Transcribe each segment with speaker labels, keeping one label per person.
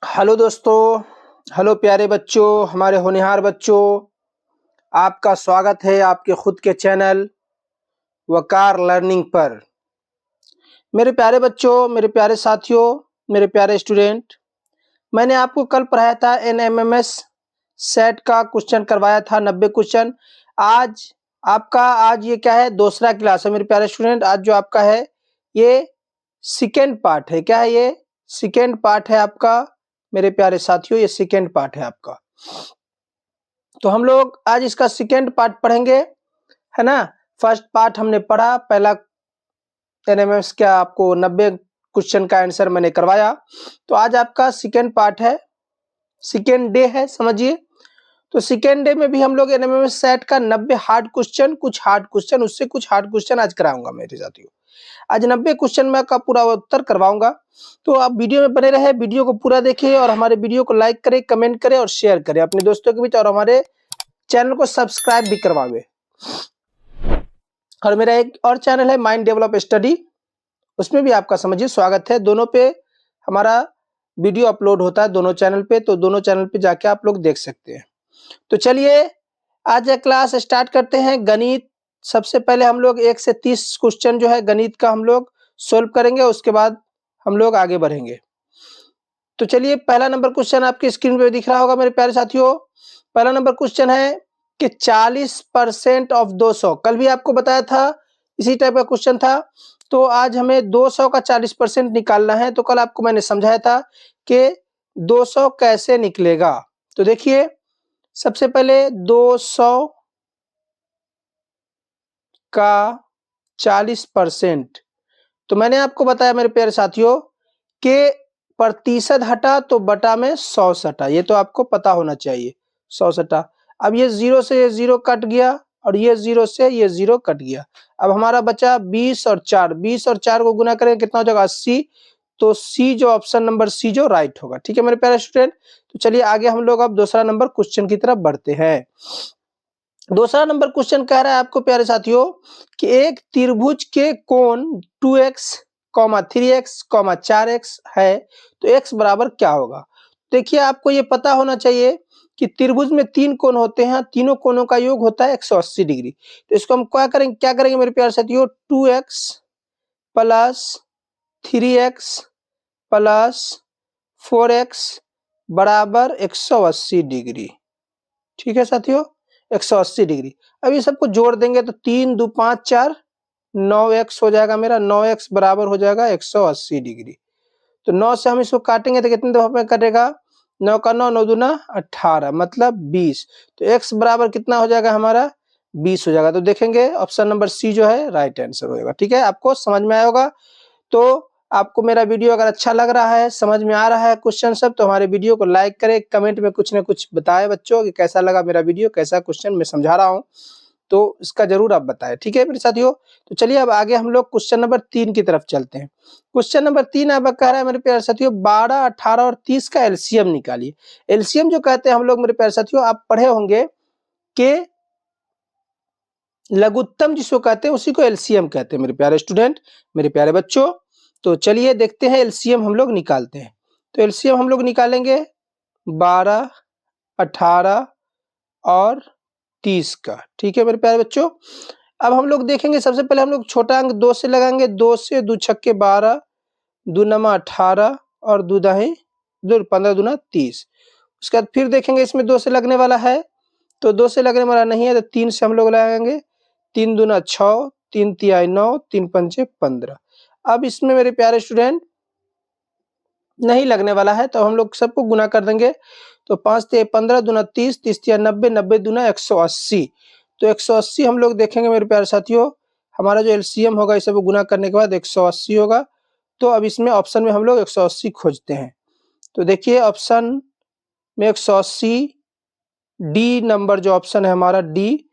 Speaker 1: Hello दोस्तों, hello प्यारे बच्चों, हमारे होनहार बच्चों। आपका स्वागत है आपके खुद के चैनल वकार लर्निंग पर। मेरे प्यारे बच्चों, मेरे प्यारे साथियों, मेरे प्यारे स्टूडेंट, मैंने आपको कल पढ़ाया था एनएमएमएस सेट का क्वेश्चन करवाया था 90 क्वेश्चन। आज ये क्या है, दूसरा क्लास है मेरे प्यारे स्टूडेंट। आज जो आपका है ये सेकेंड पार्ट है। क्या है ये? सेकेंड पार्ट है आपका मेरे प्यारे साथियों, ये सेकेंड पार्ट है आपका। तो हम लोग आज इसका सेकेंड पार्ट पढ़ेंगे, है ना। फर्स्ट पार्ट हमने पढ़ा, पहला एनएमएमएस क्या आपको 90 क्वेश्चन का आंसर मैंने करवाया। तो आज आपका सेकेंड पार्ट है, सेकेंड डे है, समझिए। तो सेकेंड डे में भी हम लोग एनएमएमएस सेट का 90 हार्ड क्वेश्चन, कुछ हार्ड क्वेश्चन, उससे कुछ हार्ड क्वेश्चन आज कराऊंगा मेरे साथियों। आज 90 क्वेश्चन में का पूरा उत्तर करवाऊंगा। तो आप वीडियो में बने रहे, वीडियो को पूरा देखिए और हमारे वीडियो को लाइक करें, कमेंट करें और शेयर करें अपने दोस्तों के बीच, और हमारे चैनल को सब्सक्राइब भी करवावे। और मेरा एक और चैनल है माइंड डेवलप स्टडी, उसमें भी आपका समझिए स्वागत है। दोनों पे हमारा वीडियो अपलोड होता है, दोनों चैनल पे, तो दोनों चैनल पे जाके आप लोग देख सकते हैं। तो चलिए आज ये क्लास स्टार्ट करते हैं। गणित, सबसे पहले हम लोग 1 से 30 क्वेश्चन जो है गणित का हम लोग सोल्व करेंगे, उसके बाद हम लोग आगे बढ़ेंगे। तो चलिए, पहला नंबर क्वेश्चन आपकी स्क्रीन पे दिख रहा होगा मेरे प्यारे साथियों। पहला नंबर क्वेश्चन है कि 40% ऑफ 200, कल भी आपको बताया था इसी टाइप का क्वेश्चन था। तो आज हमें 200 का 40% निकालना है। तो कल आपको मैंने समझाया था कि 200 कैसे निकलेगा। तो देखिए, सबसे पहले 200 का 40%, तो मैंने आपको बताया मेरे प्यारे साथियों कि प्रतिशत हटा तो बटा में 100 सटा, ये तो आपको पता होना चाहिए। 100 सटा, अब ये 0 से ये 0 कट गया और ये 0 से ये 0 कट गया। अब हमारा बचा 20 और 4, 20 और 4 को गुना करें कितना हो जाएगा? 80। तो सी जो ऑप्शन नंबर सी जो राइट होगा। ठीक है मेरे प्यारे स्टूडेंट। तो चलिए आगे हम लोग अब दूसरा नंबर क्वेश्चन की तरफ बढ़ते हैं। दूसरा नंबर क्वेश्चन कह रहा है आपको प्यारे साथियों कि एक त्रिभुज के कोण 2x, 3x, 4x है, तो x बराबर क्या होगा? देखिए, आपको ये पता होना चाहिए कि त्रिभुज में 3 कोण होते हैं, तीनों कोणों का योग होता है 180 डिग्री। तो इसको हम क्या करेंगे मेरे प्यारे साथियों? 2x plus 3x plus 4x बराबर 180 डिग्री। ठीक है साथियों, 180 डिग्री। अब ये सबको जोड़ देंगे तो 3 2 5 4 9x हो जाएगा मेरा। 9x बराबर हो जाएगा 180 डिग्री। तो 9 से हम इसको काटेंगे तो कितने दफा में कटेगा? 9 का 9, 9 दूना 18, मतलब 20। तो x बराबर कितना हो जाएगा हमारा? 20 हो जाएगा। तो देखेंगे ऑप्शन नंबर सी जो है राइट आंसर होगा। ठीक है, आपको समझ में आया होगा। तो आपको मेरा वीडियो अगर अच्छा लग रहा है, समझ में आ रहा है क्वेश्चन सब, तो हमारे वीडियो को लाइक करें, कमेंट में कुछ ना कुछ बताएं बच्चों कि कैसा लगा मेरा वीडियो, कैसा क्वेश्चन मैं समझा रहा हूं, तो इसका जरूर आप बताएं। ठीक है मेरे साथियों। तो चलिए अब आगे हम लोग क्वेश्चन नंबर 3 की तरफ चलते हैं। क्वेश्चन नंबर 3 अब कह रहा है मेरे प्यारे साथियों 12, 18 और 30 का एलसीएम निकालिए। एलसीएम जो कहते हैं हम लोग मेरे प्यारे साथियों, आप पढ़े होंगे कि लघुत्तम जिसको कहते हैं उसी को एलसीएम कहते हैं मेरे प्यारे स्टूडेंट, मेरे प्यारे बच्चों। तो चलिए देखते हैं एलसीएम हम लोग निकालते हैं। तो एलसीएम हम लोग निकालेंगे 12, 18 और 30 का। ठीक है मेरे प्यारे बच्चों। अब हम लोग देखेंगे, सबसे पहले हम लोग छोटा अंक 2 से लगाएंगे। 2 से 2 छक्के 12, 2 नमा 18 और 2 दाही 2, 15 दूना 30। उसके बाद फिर देखेंगे इसमें 2 से लगने वाला है, तो 2 से लगने वाला नहीं है तो 3 से हम लोग लगाएंगे। 3 दूना 6, 3 तिहाई 9, 3 पंचे 15। अब इसमें मेरे प्यारे स्टूडेंट नहीं लगने वाला है तो हम लोग सबको गुना कर देंगे। तो 5 तिहाई 15, दूना 30, 30 तिहाई 90, 90 दूना 180। तो 180 हम लोग देखेंगे मेरे प्यारे साथियों, हमारा जो एलसीएम होगा इस सबको गुना करने के बाद 180 होगा। तो अब इसमें ऑप्शन में हम लोग 180 खोजते हैं। तो देखिए ऑप्शन में 180, डी नंबर जो ऑप्शन है हमारा डी,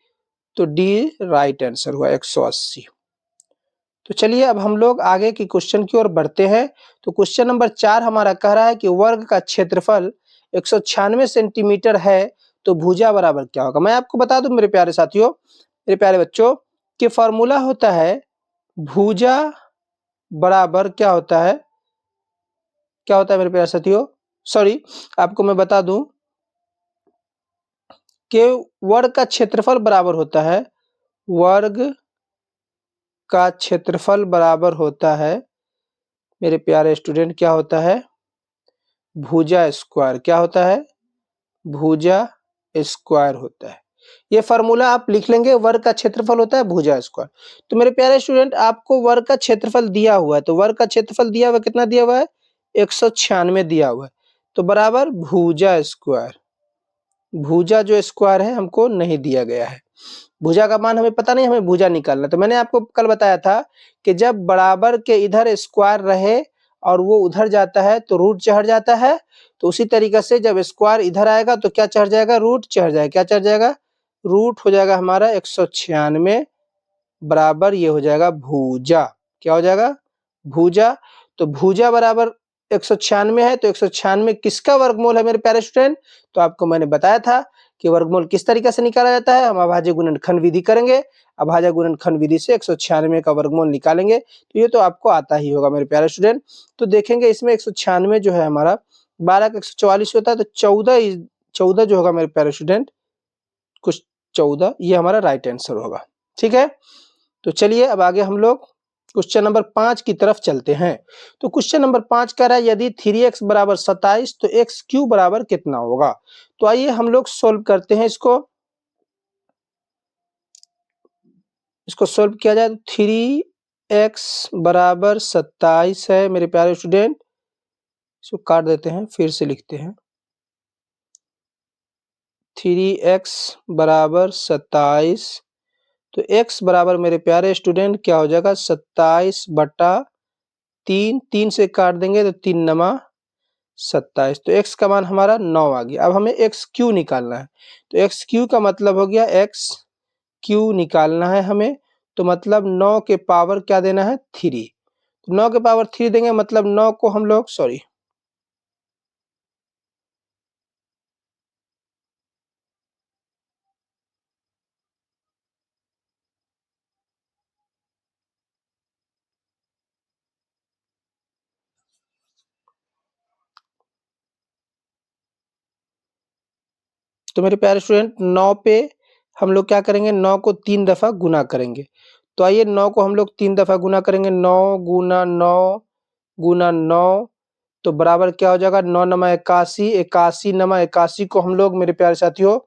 Speaker 1: तो डी राइट आंसर हुआ 180। तो चलिए अब हम लोग आगे की क्वेश्चन की ओर बढ़ते हैं। तो क्वेश्चन नंबर 4 हमारा कह रहा है कि वर्ग का क्षेत्रफल 196 सेंटीमीटर है, तो भुजा बराबर क्या होगा? मैं आपको बता दूं मेरे प्यारे साथियों, मेरे प्यारे बच्चों, कि फॉर्मूला होता है भुजा बराबर क्या होता है? क्या होता है मेरे प्यारे साथियों? सॉरी, आपको मैं बता दूं कि वर्ग का क्षेत्रफल बराबर होता है, वर्ग का क्षेत्रफल बराबर होता है मेरे प्यारे स्टूडेंट, क्या होता है, भुजा स्क्वायर। क्या होता है, भुजा स्क्वायर होता है। ये फार्मूला आप लिख लेंगे, वर्ग का क्षेत्रफल होता है भुजा स्क्वायर। तो मेरे प्यारे स्टूडेंट, आपको वर्ग का क्षेत्रफल दिया हुआ है, तो वर्ग का क्षेत्रफल दिया हुआ कितना दिया हुआ है, 196 दिया हुआ है, तो बराबर भुजा स्क्वायर। भुजा जो स्क्वायर है हमको नहीं दिया गया है, भुजा का मान हमें पता नहीं, हमें भुजा निकालना। तो मैंने आपको कल बताया था कि जब बराबर के इधर स्क्वायर रहे और वो उधर जाता है तो रूट चढ़ जाता है, तो उसी तरीके से जब स्क्वायर इधर आएगा तो क्या चढ़ जाएगा, रूट चढ़ जाएगा। क्या चढ़ जाएगा, रूट हो जाएगा हमारा 196 बराबर ये हो जाएगा भुजा। क्या हो जाएगा, भुजा। तो भुजा बराबर 196 है, तो 196 किसका वर्गमूल है मेरे प्यारे स्टूडेंट, तो आपको मैंने बताया था कि वर्गमूल किस तरीके से निकाला जाता है, हम अभाज्य गुणनखंड विधि करेंगे, अभाज्य गुणनखंड विधि से 196 का वर्गमूल निकालेंगे। तो ये तो आपको आता ही होगा मेरे प्यारे स्टूडेंट। तो देखेंगे इसमें 196 जो है हमारा 12 का 144 होता है, तो 14 जो होगा मेरे प्यारे स्टूडेंट, कुछ 14, ये हमारा राइट आंसर होगा। ठीक है, तो चलिए अब आगे हम लोग क्वेश्चन नंबर 5 की तरफ चलते हैं। तो क्वेश्चन नंबर 5 कह रहा है यदि 3x बराबर 27 तो x क्यू बराबर कितना होगा। तो आइए हम लोग सोल्व करते हैं इसको सोल्व किया जाए। तो 3x बराबर 27 है मेरे प्यारे स्टूडेंट, इसको काट देते हैं, फिर से लिखते हैं। 3x बराबर 27, तो x बराबर मेरे प्यारे स्टूडेंट क्या हो जाएगा, 27/3, 3 से काट देंगे तो 3 नमा 27, तो x का मान हमारा 9 आ गया। अब हमें एक्स क्यू निकालना है, तो एक्स क्यू का मतलब हो गया, एक्स क्यू निकालना है हमें, तो मतलब 9 के पावर क्या देना है, 3। तो 9 के पावर 3 देंगे, मतलब 9 को हम लोग सॉरी तो मेरे प्यारे स्टूडेंट 9 पे हम लोग क्या करेंगे, 9 को 3 दफा गुना करेंगे। तो आइए 9 को हम लोग 3 दफा गुना करेंगे, 9 गुना 9 गुना 9, तो बराबर क्या हो जाएगा, 9 नमा 81, 81 नमा 81 को हम लोग मेरे प्यारे साथियों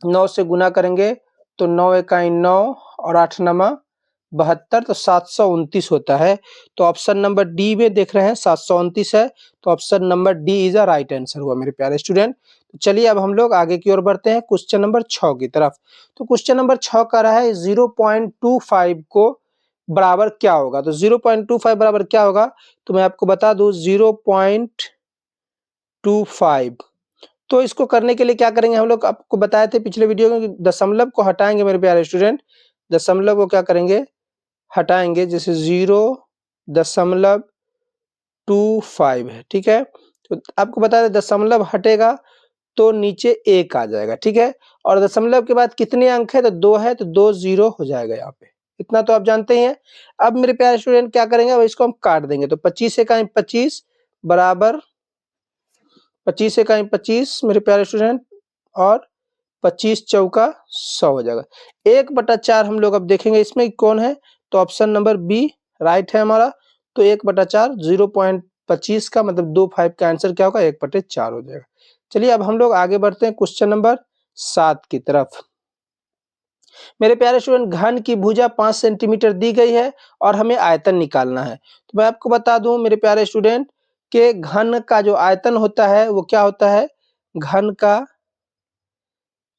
Speaker 1: 9 से गुना करेंगे, तो 9 इकाई 9 और 8 नमा 72, तो 729 होता है। तो ऑप्शन नंबर डी में देख रहे हैं 729 है, तो option number D is a right answer हुआ मेरे प्यारे स्टूडेंट। तो चलिए अब हम लोग आगे की ओर बढ़ते हैं क्वेश्चन नंबर 6 की तरफ। तो क्वेश्चन नंबर 6 कह रहा है 0.25 को बराबर क्या होगा। तो 0.25 बराबर क्या होगा, तो मैं आपको बता दूं 0.25, तो इसको करने के लिए क्या करेंगे, हम लोग आपको बताए थे पिछले वीडियो में कि दशमलव को हटाएंगे मेरे प्यारे स्टूडेंट, दशमलव को क्या करेंगे, हटाएंगे, जैसे 0.25 है, ठीक है। तो आपको बता दें दशमलव हटेगा तो नीचे 1 आ जाएगा, ठीक है, और दशमलव के बाद कितने अंक है, तो 2 है, तो 2 0 हो जाएगा यहाँ पे, इतना तो आप जानते ही हैं। अब मेरे प्यारे स्टूडेंट क्या करेंगे, अब इसको हम काट देंगे, तो 25 इकाई 25 बराबर 25 इकाई 25 मेरे प्यारे स्टूडेंट, और 25 चौका 100 हो जाएगा। 1/4 हम लोग अब देखेंगे इसमें कौन है, तो ऑप्शन नंबर बी राइट है हमारा। तो 1/4 0.25 का मतलब 25 का आंसर क्या होगा, 1/4 हो जाएगा। चलिए अब हम लोग आगे बढ़ते हैं क्वेश्चन नंबर 7 की तरफ। मेरे प्यारे स्टूडेंट घन की भुजा 5 सेंटीमीटर दी गई है और हमें आयतन निकालना है। तो मैं आपको बता दूं मेरे प्यारे स्टूडेंट के घन का जो आयतन होता है वो क्या होता है, घन का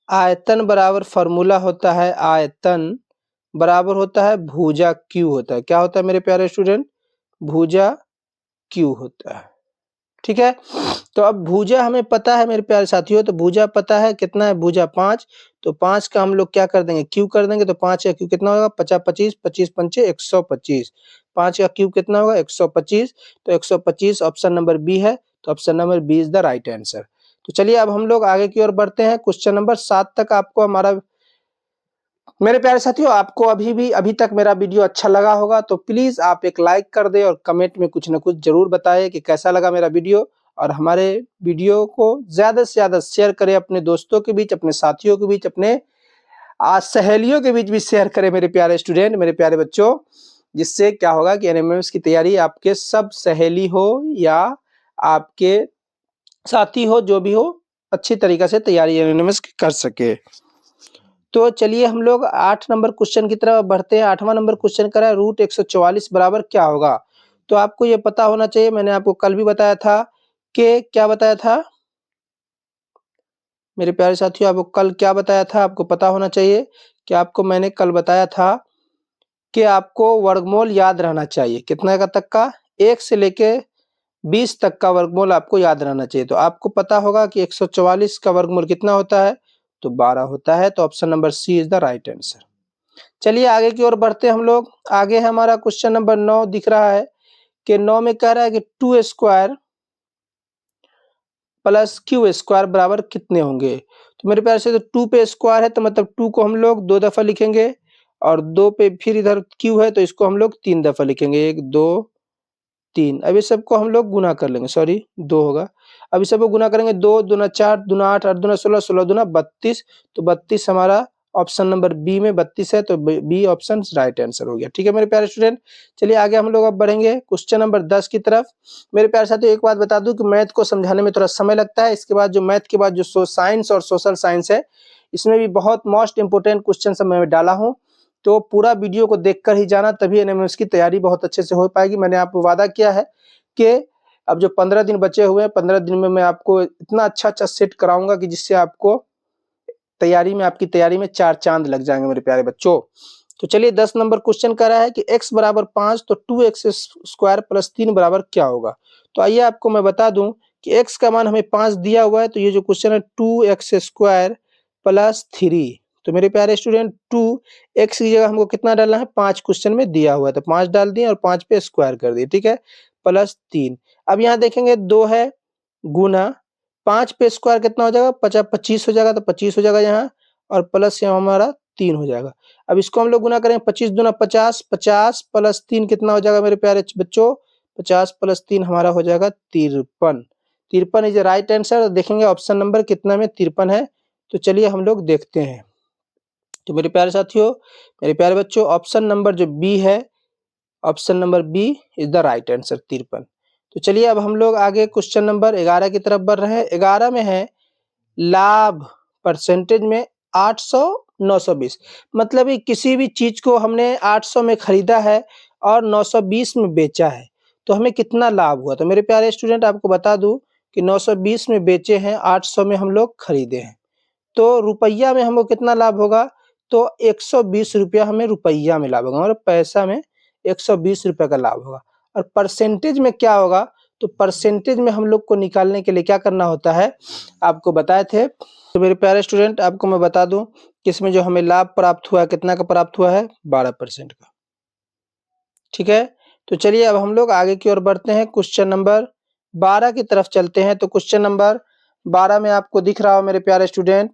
Speaker 1: आयतन बराबर फॉर्मूला होता है, आयतन बराबर होता है भुजा क्यू होता है। क्या होता है मेरे प्यारे स्टूडेंट, भुजा क्यू होता है, ठीक है। तो अब भुजा हमें पता है मेरे प्यारे साथियों, तो भुजा पता है कितना है, भुजा 5, तो 5 का हम लोग क्या कर देंगे, क्यू कर देंगे, तो 5 का क्यू कितना होगा, 50 25 25 पंचे 125, 5 का क्यू कितना होगा 125, तो 125 ऑप्शन नंबर बी है, तो option number B is the right answer. तो चलिए अब हम लोग आगे की ओर बढ़ते हैं, क्वेश्चन नंबर 7 तक आपको हमारा मेरे प्यारे साथियों, आपको अभी तक मेरा वीडियो अच्छा लगा होगा तो प्लीज आप एक लाइक कर दे और कमेंट में कुछ ना कुछ जरूर बताएं कि कैसा लगा मेरा वीडियो। और हमारे वीडियो को ज़्यादा से ज़्यादा शेयर करें अपने दोस्तों के बीच, अपने साथियों के बीच, अपने सहेलियों के बीच भी शेयर करें मेरे प्यारे स्टूडेंट, मेरे प्यारे बच्चों। जिससे क्या होगा कि एनएमएमएस की तैयारी आपके सब सहेली हो या आपके साथी हो, जो भी हो, अच्छी तरीके से तैयारी एनएमएमएस की कर सके। तो चलिए हम लोग 8 नंबर क्वेश्चन की तरफ बढ़ते हैं। 8वां नंबर क्वेश्चन करा है रूट 144 बराबर क्या होगा। तो आपको ये पता होना चाहिए, मैंने आपको कल भी बताया था कि क्या बताया था मेरे प्यारे साथियों, आपको कल क्या बताया था, आपको पता होना चाहिए कि आपको मैंने कल बताया था कि आपको वर्गमूल याद रहना चाहिए। कितना का तक का, 1 से लेके 20 तक का वर्गमूल आपको याद रहना चाहिए। तो आपको पता होगा कि 144 का वर्गमूल कितना होता है, तो 12 होता है। तो option number C is the right answer. चलिए आगे की ओर बढ़ते हैं हम लोग। आगे हमारा क्वेश्चन नंबर 9 दिख रहा है कि 9 में कह रहा है कि 2 स्क्वायर प्लस क्यू स्क्वायर बराबर कितने होंगे। तो मेरे प्यार से तो 2 पे स्क्वायर है तो मतलब 2 को हम लोग 2 दफा लिखेंगे और 2 पे फिर इधर क्यू है तो इसको हम लोग 3 दफा लिखेंगे, 1 2 3। अब इस सबको हम लोग गुना कर लेंगे, सॉरी 2 होगा। अब इस सबको गुना करेंगे, 2 दूना 4 दूना 8 8 दूना 16 16 दूना 32। तो 32 हमारा ऑप्शन नंबर बी में 32 है, तो बी ऑप्शन राइट आंसर हो गया। ठीक है मेरे प्यारे स्टूडेंट, चलिए आगे हम लोग अब बढ़ेंगे क्वेश्चन नंबर 10 की तरफ। मेरे प्यारे साथियों एक बात बता दूं कि मैथ को समझाने में थोड़ा समय लगता है। इसके बाद जो मैथ के बाद जो साइंस और सोशल साइंस है, इसमें भी बहुत मोस्ट इंपोर्टेंट क्वेश्चन सब मैं डाला हूँ। तो पूरा वीडियो को देखकर ही जाना, तभी एनएमएमएस की तैयारी बहुत अच्छे से हो पाएगी। मैंने आपको वादा किया है कि अब जो 15 दिन बचे हुए हैं, 15 दिन में मैं आपको इतना अच्छा सेट कराऊंगा कि जिससे आपको आपकी तैयारी में 4 चांद लग जाएंगे मेरे प्यारे बच्चों। तो चलिए 10 नंबर क्वेश्चन कर रहा है कि x बराबर 5 तो 2x स्क्वायर प्लस 3 बराबर क्या होगा। तो आइए आपको मैं बता दूं कि x का मान हमें 5 दिया हुआ है, तो ये जो क्वेश्चन है 2x स्क्वायर प्लस 3। तो मेरे प्यारे स्टूडेंट 2x की जगह हमको कितना डालना है, 5 क्वेश्चन में दिया हुआ है तो 5 डाल दिए और 5 पे स्क्वायर कर दिए, ठीक है, प्लस 3। अब यहाँ देखेंगे 2 है गुना 5 पे स्क्वायर कितना हो जाएगा, 25 हो जाएगा, तो 25 हो जाएगा यहाँ और प्लस यहाँ हमारा 3 हो जाएगा। अब इसको हम लोग गुना करेंगे, 25 दूना 50, 50 प्लस 3 कितना हो जाएगा मेरे प्यारे बच्चों, 50 प्लस 3 हमारा हो जाएगा 53। 53 इज राइट आंसर। देखेंगे ऑप्शन नंबर कितना में 53 है। तो चलिए हम लोग देखते हैं। तो मेरे प्यारे साथियों, मेरे प्यारे बच्चों, ऑप्शन नंबर जो बी है, option number B is the right answer 53। तो चलिए अब हम लोग आगे क्वेश्चन नंबर 11 की तरफ बढ़ रहे हैं। 11 में है लाभ परसेंटेज में 800 920, मतलब कि किसी भी चीज को हमने 800 में खरीदा है और 920 में बेचा है तो हमें कितना लाभ हुआ। तो मेरे प्यारे स्टूडेंट आपको बता दूं कि 920 में बेचे हैं, 800 में हम लोग खरीदे हैं, तो रुपया में हमको कितना लाभ होगा, तो 120 रुपया हमें रुपया में लाभ होगा, मतलब पैसा में 120 रुपये का लाभ होगा। और परसेंटेज में क्या होगा, तो परसेंटेज में हम लोग को निकालने के लिए क्या करना होता है, आपको बताए थे। तो मेरे प्यारे स्टूडेंट आपको मैं बता दूं कि इसमें जो हमें लाभ प्राप्त हुआ है, कितना का प्राप्त हुआ है, 12% का। ठीक है, तो चलिए अब हम लोग आगे की ओर बढ़ते हैं, क्वेश्चन नंबर 12 की तरफ चलते हैं। तो क्वेश्चन नंबर 12 में आपको दिख रहा हो मेरे प्यारे स्टूडेंट,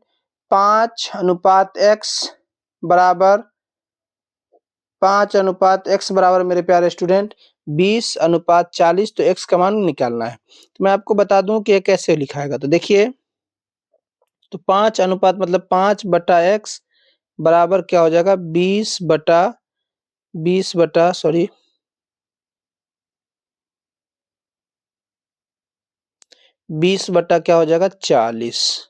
Speaker 1: 5:x बराबर 5:x बराबर मेरे प्यारे स्टूडेंट 20:40। तो x का मान निकालना है। तो मैं आपको बता दूं कि ये कैसे लिखाएगा। तो देखिए, तो 5 अनुपात मतलब 5/x बराबर क्या हो जाएगा, 20 बटा क्या हो जाएगा, 40।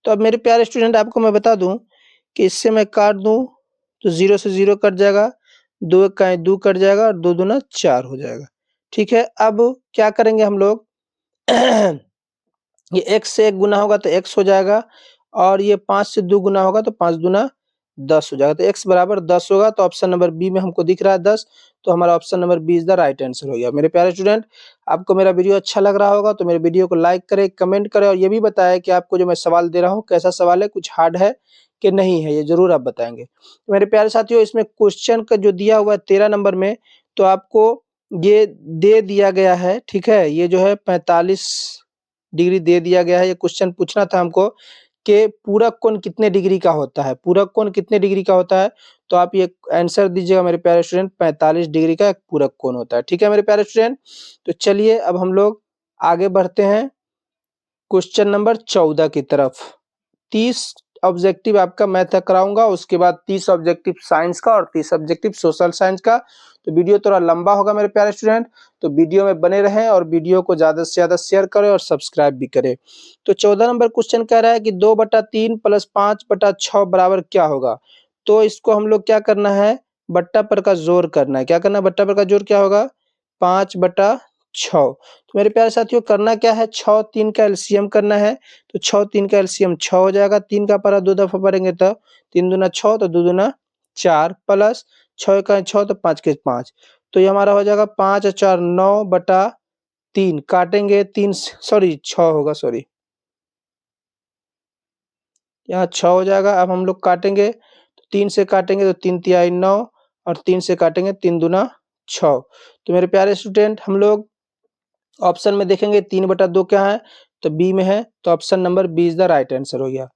Speaker 1: तो अब मेरे प्यारे स्टूडेंट आपको मैं बता दूं कि इससे मैं काट दूं तो 0 से 0 कट जाएगा, 2 का 2 कट जाएगा और 2 दूना 4 हो जाएगा। ठीक है, अब क्या करेंगे हम लोग ये x से 1 गुना होगा तो x हो जाएगा और ये 5 से 2 गुना होगा तो 5 दूना 10 हो जाएगा। तो x बराबर 10 होगा। तो ऑप्शन नंबर बी में हमको दिख रहा है 10, तो हमारा option number B is the right answer हो गया। मेरे प्यारे स्टूडेंट आपको मेरा वीडियो अच्छा लग रहा होगा तो मेरे वीडियो को लाइक करें, कमेंट करें और ये भी बताएं कि आपको जो मैं सवाल दे रहा हूँ कैसा सवाल है, कुछ हार्ड है कि नहीं है, ये जरूर आप बताएंगे। तो मेरे प्यारे साथियों, इसमें क्वेश्चन का जो दिया हुआ है 13 नंबर में, तो आपको ये दे दिया गया है, ठीक है, ये जो है 45 डिग्री दे दिया गया है। ये क्वेश्चन पूछना था हमको कि पूरक कोण कितने डिग्री का होता है, पूरक कोण कितने डिग्री का होता है, तो आप ये आंसर दीजिएगा मेरे प्यारे स्टूडेंट, 45 डिग्री का एक पूरक कोण होता है। ठीक है मेरे प्यारे स्टूडेंट, तो चलिए अब हम लोग आगे बढ़ते हैं क्वेश्चन नंबर 14 की तरफ। 30 ऑब्जेक्टिव आपका मैथ का कराऊंगा, उसके बाद 30 ऑब्जेक्टिव साइंस का और 30 ऑब्जेक्टिव सोशल साइंस का। तो वीडियो थोड़ा लंबा होगा मेरे प्यारे स्टूडेंट, तो वीडियो में बने रहें और वीडियो को ज़्यादा से ज़्यादा शेयर करें और सब्सक्राइब भी करें। तो 14 नंबर क्वेश्चन कह रहा है कि 2/3 + 5/6 बराबर क्या होगा। तो इसको हम लोग क्या करना है, बट्टा पर का जोर करना है। क्या करना है, बट्टा पर का जोर क्या होगा, 5/6। तो मेरे प्यारे साथियों करना क्या है, 6 3 का एलसीएम करना है। तो 6 3 का एलसीएम 6 हो जाएगा, 3 का पारा 2 दफा पढ़ेंगे तो 3 दूना 6, तो 2 दूना 4 प्लस 6 का 6 तो 5 के 5। तो ये हमारा हो जाएगा 5 और 4 9/3 काटेंगे 3 सॉरी 6 होगा, सॉरी यहाँ 6 हो जाएगा। अब हम लोग काटेंगे तो 3 से काटेंगे तो 3 तिहाई 9 और 3 से काटेंगे 3 दूना 6। तो मेरे प्यारे स्टूडेंट हम लोग ऑप्शन में देखेंगे 3/2 क्या है, तो बी में है, तो option number B is the right answer हो गया।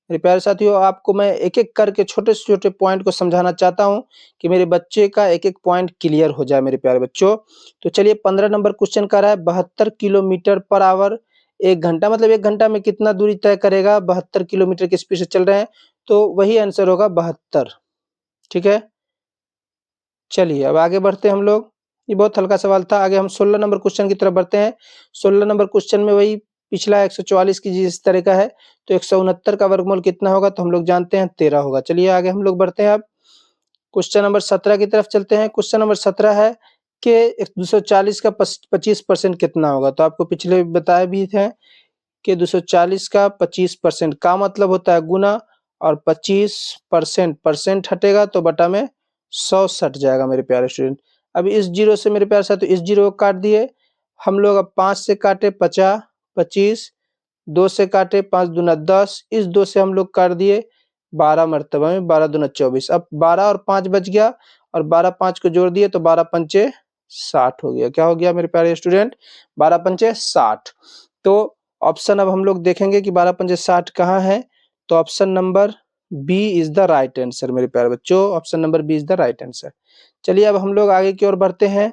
Speaker 1: मेरे प्यारे साथियों आपको मैं एक एक करके छोटे से छोटे पॉइंट को समझाना चाहता हूं कि मेरे बच्चे का एक एक पॉइंट क्लियर हो जाए मेरे प्यारे बच्चों। तो चलिए 15 नंबर क्वेश्चन कर रहा है 72 किलोमीटर पर आवर 1 घंटा, मतलब 1 घंटा में कितना दूरी तय करेगा, 72 किलोमीटर की स्पीड से चल रहे हैं, तो वही आंसर होगा 72। ठीक है, चलिए अब आगे बढ़ते हैं हम लोग। ये बहुत हल्का सवाल था। आगे हम 16 नंबर क्वेश्चन की तरफ बढ़ते हैं। 16 नंबर क्वेश्चन में वही पिछला 144 की जिस तरह का है, तो 169 का वर्गमूल कितना होगा, तो हम लोग जानते हैं 13 होगा। चलिए आगे हम लोग बढ़ते हैं। अब क्वेश्चन नंबर 17 की तरफ चलते हैं। क्वेश्चन नंबर 17 है कि 240 का 25% कितना होगा। तो आपको पिछले बताए भी थे कि 240 का 25% का मतलब होता है गुना, और 25% परसेंट हटेगा तो बटा में 100 सट जाएगा मेरे प्यारे स्टूडेंट। अब इस जीरो से मेरे प्यारे साथ इस जीरो को काट दिए हम लोग। अब 5 से काटे 50 25, 2 से काटे 5 दूना 10, इस 2 से हम लोग काट दिए 12 मरतबा में, 12 दूना 24। अब 12 और 5 बच गया और 12 5 को जोड़ दिए तो 12 पंचे 60 हो गया। क्या हो गया मेरे प्यारे स्टूडेंट, 12 पंचे 60। तो ऑप्शन अब हम लोग देखेंगे कि 12 पंचे 60 कहाँ है, तो option number B is the right answer मेरे प्यारे बच्चों, option number B is the right answer. चलिए अब हम लोग आगे की ओर बढ़ते हैं।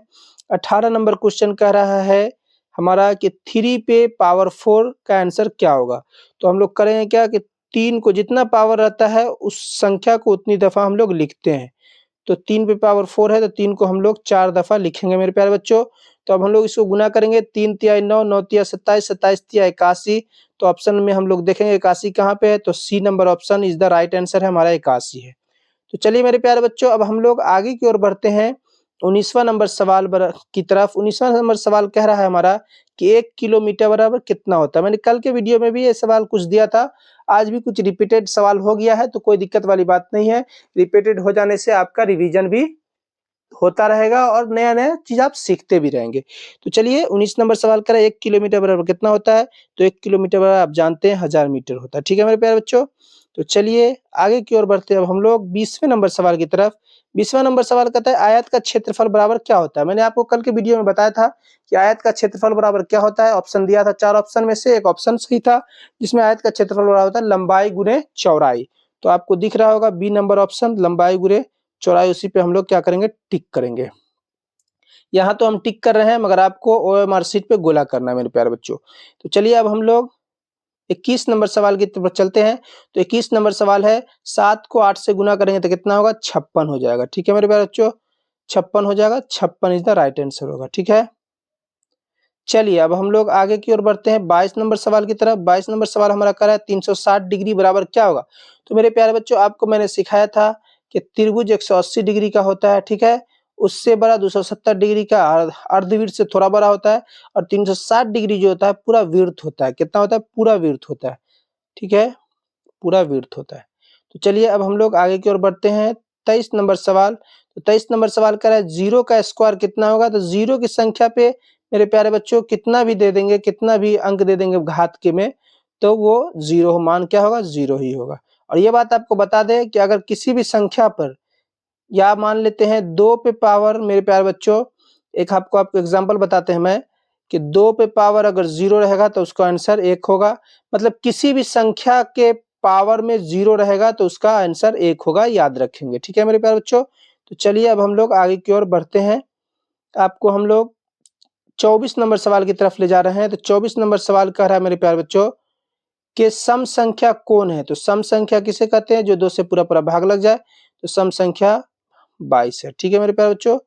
Speaker 1: 18 नंबर क्वेश्चन कह रहा है हमारा कि 3 पे पावर 4 का आंसर क्या होगा। तो हम लोग करेंगे क्या कि 3 को जितना पावर रहता है उस संख्या को उतनी दफा हम लोग लिखते हैं। तो 3 पे पावर 4 है तो 3 को हम लोग 4 दफा लिखेंगे मेरे प्यारे बच्चों। तो अब हम लोग इसको गुना करेंगे, 3 तिहाई 9, 9 तिहाई 27, 27 तिहाई 81। तो ऑप्शन में हम लोग देखेंगे 81 कहाँ पे है, तो C number option is the right answer है, हमारा 81 है। तो चलिए मेरे प्यारे बच्चों अब हम लोग आगे की ओर बढ़ते हैं 19वां नंबर सवाल की तरफ। 19वां नंबर सवाल कह रहा है हमारा कि 1 किलोमीटर बराबर कितना होता है। मैंने कल के वीडियो में भी ये सवाल कुछ दिया था, आज भी कुछ रिपीटेड सवाल हो गया है, तो कोई दिक्कत वाली बात नहीं है। रिपीटेड हो जाने से आपका रिवीजन भी होता रहेगा और नया नया चीज आप सीखते भी रहेंगे। तो चलिए 19 नंबर सवाल करें 1 किलोमीटर बराबर कितना होता है। तो 1 किलोमीटर बराबर आप जानते हैं 1000 मीटर होता है। ठीक है मेरे प्यारे बच्चों, तो चलिए आगे की ओर बढ़ते हैं अब हम लोग 20वें नंबर सवाल की तरफ। 20वां नंबर सवाल कहता है आयत का क्षेत्रफल बराबर क्या होता है। मैंने आपको कल के वीडियो में बताया था कि आयत का क्षेत्रफल बराबर क्या होता है। ऑप्शन दिया था, 4 ऑप्शन में से एक ऑप्शन सही था, जिसमें आयत का क्षेत्रफल बराबर होता है लंबाई गुने चौड़ाई। तो आपको दिख रहा होगा बी नंबर ऑप्शन, लंबाई गुने चौड़ाई। उसी पे हम लोग क्या करेंगे, टिक करेंगे। यहाँ तो हम टिक कर रहे हैं मगर आपको ओएमआर शीट पे गोला करना है मेरे प्यारे बच्चों। तो चलिए अब हम लोग 21 नंबर सवाल की तरफ चलते हैं। तो 21 नंबर सवाल है 7 को 8 से गुना करेंगे तो कितना होगा, 56 हो जाएगा। ठीक है मेरे प्यारे बच्चों, 56 हो जाएगा, 56 इज द राइट आंसर होगा। ठीक है, चलिए अब हम लोग आगे की ओर बढ़ते हैं 22 नंबर सवाल की तरफ। 22 नंबर सवाल हमारा कर रहा है 360 डिग्री बराबर क्या होगा। तो मेरे प्यारे बच्चों आपको मैंने सिखाया था कि त्रिभुज 180 डिग्री का होता है। ठीक है, उससे बड़ा 270 डिग्री का अर्धवृत्त से थोड़ा बड़ा होता है, और 360 डिग्री जो होता है पूरा वृत्त होता है। कितना होता है, पूरा वृत्त होता है। ठीक है, पूरा वृत्त होता है। तो चलिए अब हम लोग आगे की ओर बढ़ते हैं 23 नंबर सवाल। तो 23 नंबर सवाल कर रहा है 0 का स्क्वायर कितना होगा। तो 0 की संख्या पे मेरे प्यारे बच्चों कितना भी दे देंगे, कितना भी अंक दे देंगे घात के में, तो वो 0 मान क्या होगा, 0 ही होगा। और ये बात आपको बता दें कि अगर किसी भी संख्या पर, या मान लेते हैं 2 पे पावर मेरे प्यारे बच्चों, एक आपको एग्जांपल बताते हैं मैं कि 2 पे पावर अगर 0 रहेगा तो उसका आंसर 1 होगा। मतलब किसी भी संख्या के पावर में 0 रहेगा तो उसका आंसर 1 होगा, याद रखेंगे। ठीक है मेरे प्यारे बच्चों, तो चलिए अब हम लोग आगे की ओर बढ़ते हैं। आपको हम लोग 24 नंबर सवाल की तरफ ले जा रहे हैं। तो 24 नंबर सवाल कह रहा है मेरे प्यारे बच्चों कि सम संख्या कौन है। तो सम संख्या किसे कहते हैं, जो 2 से पूरा भाग लग जाए। तो सम संख्या 22 है। ठीक है मेरे प्यारे बच्चों।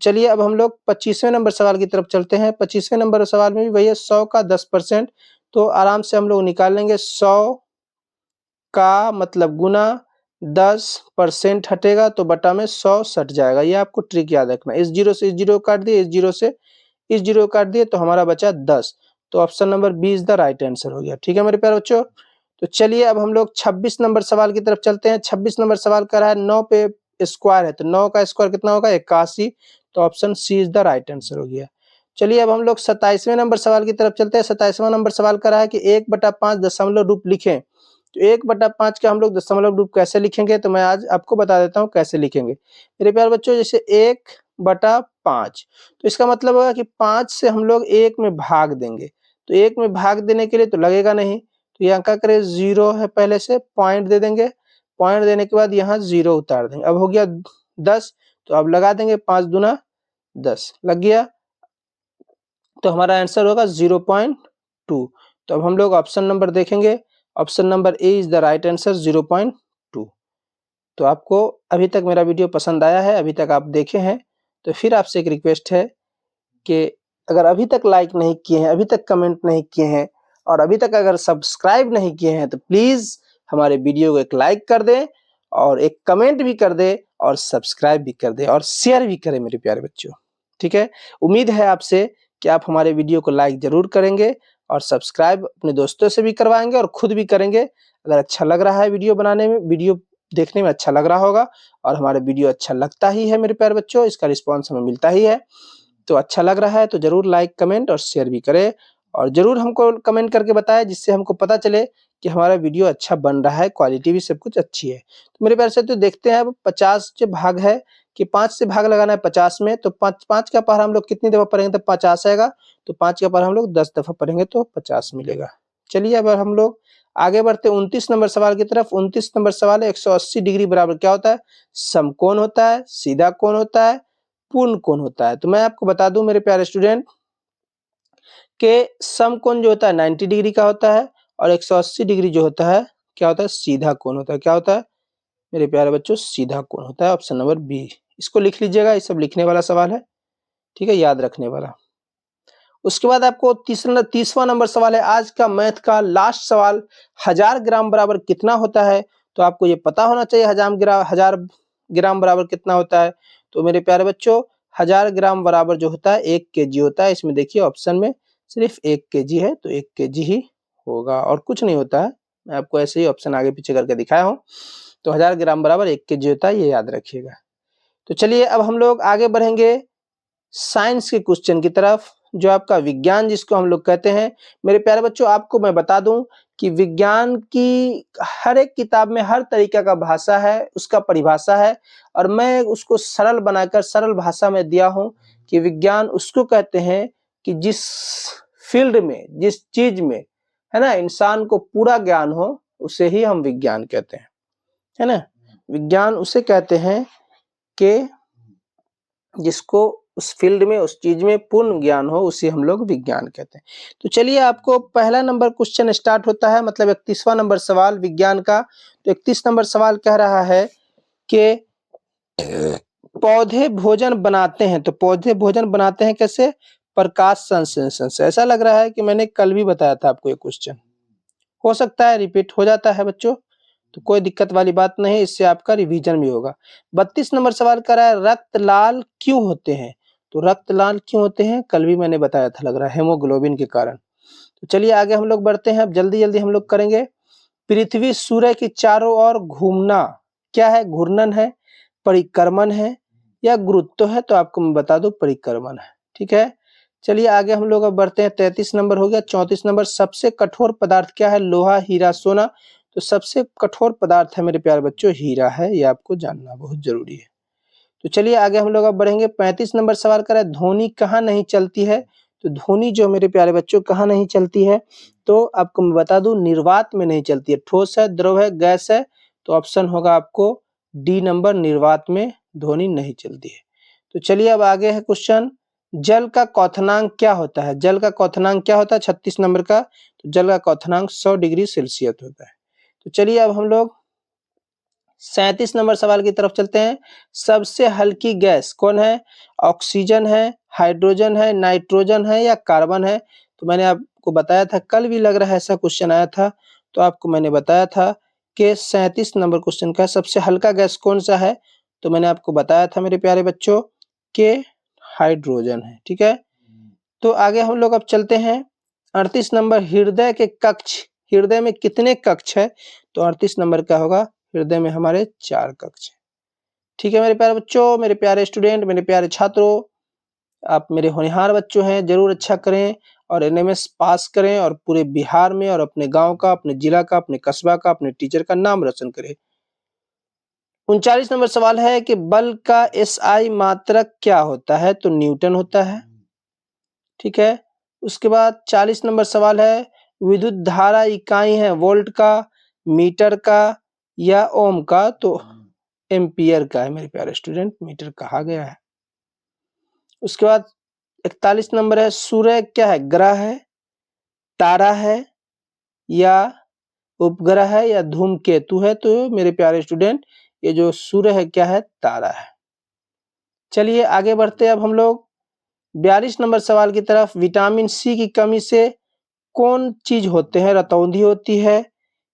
Speaker 1: चलिए अब हम लोग 25वें नंबर सवाल की तरफ चलते हैं। 25वें नंबर सवाल में भी वही है 100 का 10%। तो आराम से हम लोग निकाल लेंगे। 100 का मतलब गुना 10% हटेगा तो बटा में 100 सट जाएगा। ये आपको ट्रिक याद रखना। इस जीरो से इस जीरो काट दिए, इस जीरो से इस जीरो काट दिए, तो हमारा बचा 10। तो option number B is the right answer हो गया। ठीक है मेरे प्यारे बच्चों। तो चलिए अब हम लोग 26 नंबर सवाल की तरफ चलते हैं। 26 नंबर सवाल कर रहा है 9 पे स्क्वायर है। तो 9 का स्क्वायर कितना होगा, 81। तो option C is the right answer हो गया। चलिए अब हम लोग 27वें नंबर सवाल की तरफ चलते हैं। 27वां नंबर सवाल कर रहा है कि 1/5 दशमलव रूप लिखें। तो 1/5 का हम लोग दशमलव रूप कैसे लिखेंगे, तो मैं आज आपको बता देता हूँ कैसे लिखेंगे मेरे प्यारे बच्चों। जैसे 1/5, तो इसका मतलब होगा कि 5 से हम लोग 1 में भाग देंगे। तो 1 में भाग देने के लिए तो लगेगा नहीं, तो यहाँ क्या करें, 0 है पहले से, पॉइंट दे देंगे। पॉइंट देने के बाद यहाँ 0 उतार देंगे। अब हो गया 10, तो अब लगा देंगे 5 दूना 10, लग गया। तो हमारा आंसर होगा 0.2। तो अब हम लोग ऑप्शन नंबर देखेंगे। Option number A is the right answer, 0.2। तो आपको अभी तक मेरा वीडियो पसंद आया है, अभी तक आप देखे हैं, तो फिर आपसे एक रिक्वेस्ट है कि अगर अभी तक लाइक नहीं किए हैं, अभी तक कमेंट नहीं किए हैं और अभी तक अगर सब्सक्राइब नहीं किए हैं, तो प्लीज हमारे वीडियो को एक लाइक कर दें और एक कमेंट भी कर दें और सब्सक्राइब भी कर दें और शेयर भी करें मेरे प्यारे बच्चों। ठीक है, उम्मीद है आपसे कि आप हमारे वीडियो को लाइक जरूर करेंगे और सब्सक्राइब अपने दोस्तों से भी करवाएंगे और खुद भी करेंगे। अगर अच्छा लग रहा है वीडियो बनाने में, वीडियो देखने में अच्छा लग रहा होगा और हमारे वीडियो अच्छा लगता ही है मेरे प्यारे बच्चों, इसका रिस्पॉन्स हमें मिलता ही है, तो अच्छा लग रहा है तो जरूर लाइक कमेंट और शेयर भी करें और जरूर हमको कमेंट करके बताएं, जिससे हमको पता चले कि हमारा वीडियो अच्छा बन रहा है, क्वालिटी भी सब कुछ अच्छी है। तो मेरे प्यारे से तो देखते हैं अब 50 जो भाग है कि 5 से भाग लगाना है 50 में, तो 5 का पहाड़ा हम लोग कितनी दफा पढ़ेंगे तो 50 आएगा। तो 5 का पहाड़ा हम लोग 10 दफा पढ़ेंगे तो 50 मिलेगा। चलिए अब हम लोग आगे बढ़ते 29 नंबर सवाल की तरफ। 29 नंबर सवाल है 180 डिग्री बराबर क्या होता है, समकोण होता है, सीधा कोण होता है, पूर्ण कोण होता है। तो मैं आपको बता दूं मेरे प्यारे स्टूडेंट के समकोण जो होता है 90 डिग्री का होता है और 180 डिग्री जो होता है क्या होता है, सीधा कोण होता है। क्या होता है मेरे प्यारे बच्चों, सीधा कोण होता है। ऑप्शन नंबर बी, इसको लिख लीजिएगा, ये सब लिखने वाला सवाल है, ठीक है, याद रखने वाला। उसके बाद आपको 30वां नंबर सवाल है आज का मैथ का लास्ट सवाल, 1000 ग्राम बराबर कितना होता है। तो आपको ये पता होना चाहिए 1000 ग्राम बराबर कितना होता है। तो मेरे प्यारे बच्चों 1000 ग्राम बराबर जो होता है 1 केजी होता है। इसमें देखिए ऑप्शन में सिर्फ 1 केजी है, तो 1 केजी ही होगा और कुछ नहीं होता है। मैं आपको ऐसे ही ऑप्शन आगे पीछे करके दिखाया हूँ। तो 1000 ग्राम बराबर 1 केजी होता है, ये याद रखिएगा। तो चलिए अब हम लोग आगे बढ़ेंगे साइंस के क्वेश्चन की तरफ, जो आपका विज्ञान जिसको हम लोग कहते हैं। मेरे प्यारे बच्चों आपको मैं बता दूं कि विज्ञान की हर एक किताब में हर तरीके का भाषा है, उसका परिभाषा है और मैं उसको सरल बनाकर सरल भाषा में दिया हूं कि विज्ञान उसको कहते हैं कि जिस फील्ड में, जिस चीज में है ना इंसान को पूरा ज्ञान हो, उसे ही हम विज्ञान कहते हैं, है ना। विज्ञान उसे कहते हैं कि जिसको उस फील्ड में, उस चीज में पूर्ण ज्ञान हो, उसे हम लोग विज्ञान कहते हैं। तो चलिए आपको पहला नंबर क्वेश्चन स्टार्ट होता है, मतलब 31वां नंबर सवाल विज्ञान का। तो 31 नंबर सवाल कह रहा है कि पौधे भोजन बनाते हैं। तो पौधे भोजन बनाते हैं कैसे, प्रकाश संश्लेषण से। ऐसा लग रहा है कि मैंने कल भी बताया था आपको ये क्वेश्चन, हो सकता है रिपीट हो जाता है बच्चों, तो कोई दिक्कत वाली बात नहीं, इससे आपका रिवीजन भी होगा। 32 नंबर सवाल कर रहा है रक्त लाल क्यों होते हैं। तो रक्त लाल क्यों होते हैं, कल भी मैंने बताया था लग रहा है, हेमोग्लोबिन के कारण। तो चलिए आगे हम लोग बढ़ते हैं, अब जल्दी जल्दी हम लोग करेंगे। पृथ्वी सूर्य के चारों ओर घूमना क्या है, घूर्णन है, परिक्रमण है या गुरुत्व है। तो आपको मैं बता दूं परिक्रमण है, ठीक है। चलिए आगे हम लोग अब बढ़ते हैं, 33 नंबर हो गया। 34 नंबर सबसे कठोर पदार्थ क्या है, लोहा, हीरा, सोना। तो सबसे कठोर पदार्थ है मेरे प्यारे बच्चों हीरा है, ये आपको जानना बहुत जरूरी है। तो चलिए आगे हम लोग अब बढ़ेंगे। 35 नंबर सवाल कर रहा है ध्वनि कहाँ नहीं चलती है। तो ध्वनि जो मेरे प्यारे बच्चों कहाँ नहीं चलती है, तो आपको मैं बता दूं निर्वात में नहीं चलती है। ठोस है, द्रव है, गैस है। तो ऑप्शन होगा आपको डी नंबर, निर्वात में ध्वनि नहीं चलती है। तो चलिए अब आगे है क्वेश्चन जल का क्वथनांक क्या होता है? जल का क्वथनांक क्या होता है 36 नंबर का? तो जल का क्वथनांक 100 डिग्री सेल्सियस होता है। तो चलिए अब हम लोग 37 नंबर सवाल की तरफ चलते हैं। सबसे हल्की गैस कौन है? ऑक्सीजन है, हाइड्रोजन है, नाइट्रोजन है या कार्बन है? तो मैंने आपको बताया था, कल भी लग रहा है ऐसा क्वेश्चन आया था, तो आपको मैंने बताया था कि 37 नंबर क्वेश्चन का सबसे हल्का गैस कौन सा है? तो मैंने आपको बताया था मेरे प्यारे बच्चों कि हाइड्रोजन है, ठीक है। तो आगे हम लोग अब चलते हैं 38 नंबर, हृदय के कक्ष, हृदय में कितने कक्ष है? तो 38 नंबर का होगा, हृदय में हमारे 4 कक्ष है, ठीक है मेरे प्यारे बच्चों, मेरे प्यारे स्टूडेंट, मेरे प्यारे छात्रों, आप मेरे होनहार बच्चों हैं, जरूर अच्छा करें और एनएमएस पास करें और पूरे बिहार में और अपने गांव का, अपने जिला का, अपने कस्बा का, अपने टीचर का नाम रोशन करें। 39 नंबर सवाल है कि बल का एसआई मात्रक क्या होता है? तो न्यूटन होता है, ठीक है। उसके बाद 40 नंबर सवाल है, विद्युत धारा इकाई है वोल्ट का, मीटर का या ओम का? तो एम्पियर का है मेरे प्यारे स्टूडेंट, मीटर कहा गया है। उसके बाद 41 नंबर है, सूर्य क्या है? ग्रह है, तारा है या उपग्रह है या धूमकेतु है? तो मेरे प्यारे स्टूडेंट ये जो सूर्य है क्या है? तारा है। चलिए आगे बढ़ते हैं अब हम लोग 42 नंबर सवाल की तरफ। विटामिन सी की कमी से कौन चीज होते हैं? रतौंधी होती है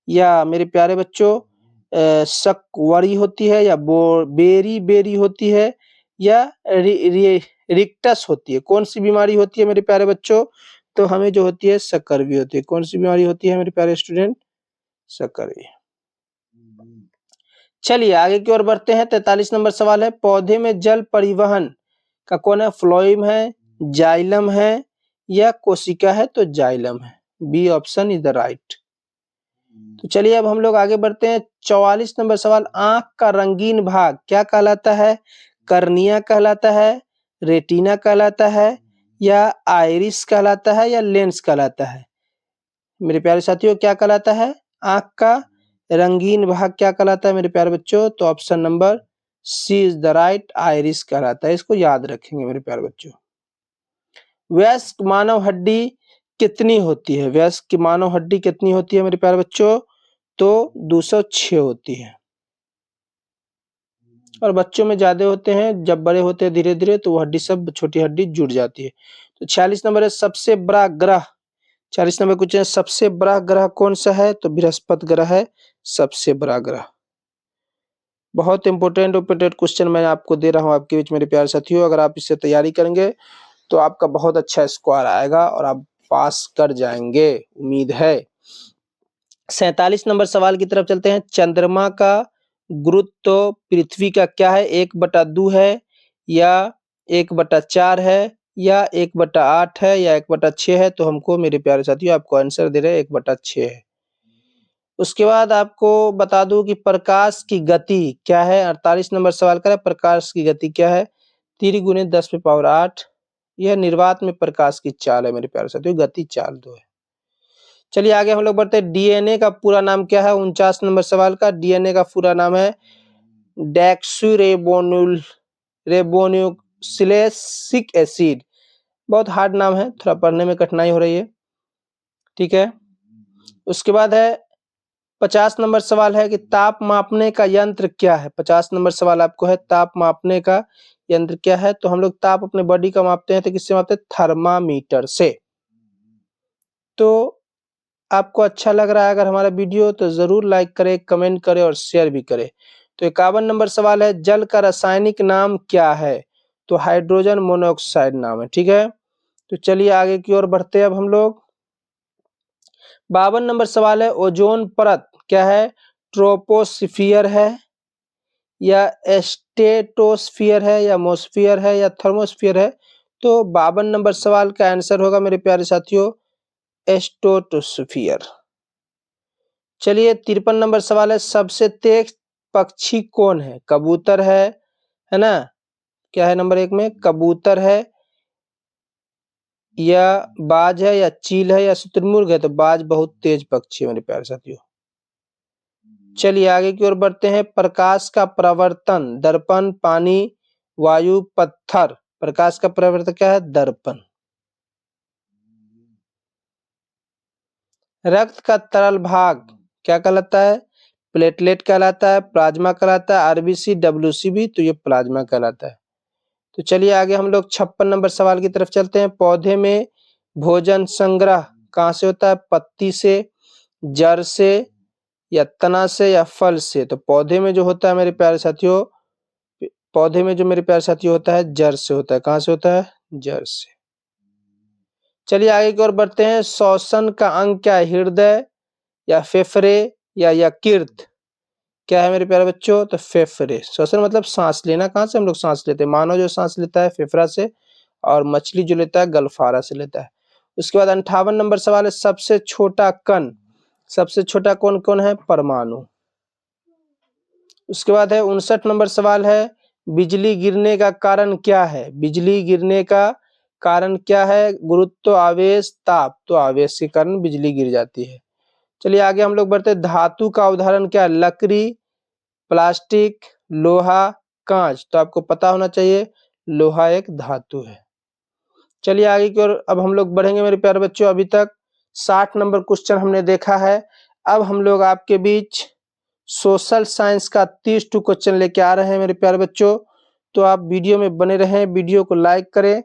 Speaker 1: या मेरे प्यारे बच्चों शक्वरी होती है या बेरी बेरी होती है या रिक्टस होती है? कौन सी बीमारी होती है मेरे प्यारे बच्चों? तो हमें जो होती है सक्करवी होती है। कौन सी बीमारी होती है मेरे प्यारे स्टूडेंट? सक्करवी। चलिए आगे की ओर बढ़ते हैं। 43 नंबर सवाल है, पौधे में जल परिवहन का कौन है? फ्लोएम है, जाइलम है या कोशिका है? तो जाइलम है, B option is the right. तो चलिए अब हम लोग आगे बढ़ते हैं। 44 नंबर सवाल, आंख का रंगीन भाग क्या कहलाता है? कर्निया कहलाता है, रेटिना कहलाता है या आइरिस कहलाता है या लेंस कहलाता है? मेरे प्यारे साथियों क्या कहलाता है? आंख का रंगीन भाग क्या कहलाता है मेरे प्यारे बच्चों? तो option number C is the right, iris कहलाता है। इसको याद रखेंगे मेरे प्यारे बच्चों। वयस्क मानव हड्डी कितनी होती है? वयस्क की मानव हड्डी कितनी होती है मेरे प्यारे बच्चों? तो 206 होती है और बच्चों में ज्यादा होते हैं, जब बड़े होते हैं धीरे धीरे तो वो हड्डी सब छोटी हड्डी जुड़ जाती है। तो 46 नंबर है, सबसे बड़ा ग्रह, 40 नंबर क्वेश्चन, सबसे बड़ा ग्रह कौन सा है? तो बृहस्पति ग्रह है सबसे बड़ा ग्रह। बहुत इंपोर्टेंट क्वेश्चन मैं आपको दे रहा हूं आपके बीच मेरे प्यारे साथियों, अगर आप इससे तैयारी करेंगे तो आपका बहुत अच्छा स्कोर आएगा और आप पास कर जाएंगे, उम्मीद है। 47 नंबर सवाल की तरफ चलते हैं। चंद्रमा का गुरुत्व पृथ्वी का क्या है? 1/2 है या 1/4 है या 1/8 है या 1/6 है? तो हमको मेरे प्यारे साथियों आपको आंसर दे रहे हैं 1/6 है। उसके बाद आपको बता दूं कि प्रकाश की गति क्या है? 48 नंबर सवाल का है, प्रकाश की गति क्या है? 3 × 10⁸ यह निर्वात में प्रकाश की चाल है मेरे प्यारे साथियों, गति चाल 2 है। चलिए आगे हम लोग बढ़ते हैं। डीएनए का पूरा नाम क्या है? 49 नंबर सवाल का, डीएनए का पूरा नाम है डेक्सोरिबोन्यूक्लिक एसिड। बहुत हार्ड नाम है, थोड़ा पढ़ने में कठिनाई हो रही है, ठीक है। उसके बाद है 50 नंबर सवाल है कि ताप मापने का यंत्र क्या है? 50 नंबर सवाल आपको है, ताप मापने का यंत्र क्या है? तो हम लोग ताप अपने बॉडी का मापते हैं तो किससे मापते हैं? थर्मामीटर से। तो आपको अच्छा लग रहा है अगर हमारा वीडियो तो जरूर लाइक करें, कमेंट करें और शेयर भी करें। तो 51 नंबर सवाल है, जल का रासायनिक नाम क्या है? तो हाइड्रोजन मोनोऑक्साइड नाम है, ठीक है। तो चलिए आगे की ओर बढ़ते हैं अब हम लोग। 52 नंबर सवाल है, ओजोन परत क्या है? ट्रोपोस्फियर है या स्ट्रेटोस्फियर है या मोस्फियर है या थर्मोस्फियर है? तो 52 नंबर सवाल का आंसर होगा मेरे प्यारे साथियों स्ट्रेटोस्फियर। चलिए 53 नंबर सवाल है, सबसे तेज पक्षी कौन है? कबूतर है ना? क्या है नंबर 1 में? कबूतर है या बाज है या चील है या शुतुरमुर्ग है? तो बाज बहुत तेज पक्षी है मेरे प्यारे साथियों। चलिए आगे की ओर बढ़ते हैं। प्रकाश का प्रवर्तन दर्पण, पानी, वायु, पत्थर प्रकाश का परावर्तक क्या है? दर्पण। रक्त का तरल भाग क्या कहलाता है? प्लेटलेट कहलाता है, प्लाज्मा कहलाता है, आरबीसी, डब्ल्यूसीबी, तो ये प्लाज्मा कहलाता है। तो चलिए आगे हम लोग 56 नंबर सवाल की तरफ चलते हैं। पौधे में भोजन संग्रह कहाँ से होता है? पत्ती से, जड़ से, या तना से, या फल से? तो पौधे में जो होता है मेरे प्यारे साथियों, पौधे में जो मेरे प्यारे साथियों होता है जड़ से होता है। कहाँ से होता है? जड़ से। चलिए आगे की ओर बढ़ते हैं। श्वसन का अंग क्या है? हृदय, या फेफड़े, या यकृत? क्या है मेरे प्यारे बच्चों? तो फेफड़े। श्वसन मतलब सांस लेना। कहाँ से हम लोग सांस लेते हैं? मानव जो सांस लेता है फेफड़ा से, और मछली जो लेता है गलफारा से लेता है। उसके बाद 58 नंबर सवाल है, सबसे छोटा कण। सबसे छोटा कौन कौन है? परमाणु। उसके बाद है 59 नंबर सवाल है, बिजली गिरने का कारण क्या है? बिजली गिरने का कारण क्या है? गुरुत्व, आवेश, ताप। तो आवेश के कारण बिजली गिर जाती है। चलिए आगे हम लोग बढ़ते हैं। धातु का उदाहरण क्या है? लकड़ी, प्लास्टिक, लोहा, कांच। तो आपको पता होना चाहिए लोहा एक धातु है। चलिए आगे की ओर अब हम लोग बढ़ेंगे मेरे प्यारे बच्चों। अभी तक 60 नंबर क्वेश्चन हमने देखा है। अब हम लोग आपके बीच सोशल साइंस का 30 क्वेश्चन लेके आ रहे हैं मेरे प्यारे बच्चों। तो आप वीडियो में बने रहें, वीडियो को लाइक करें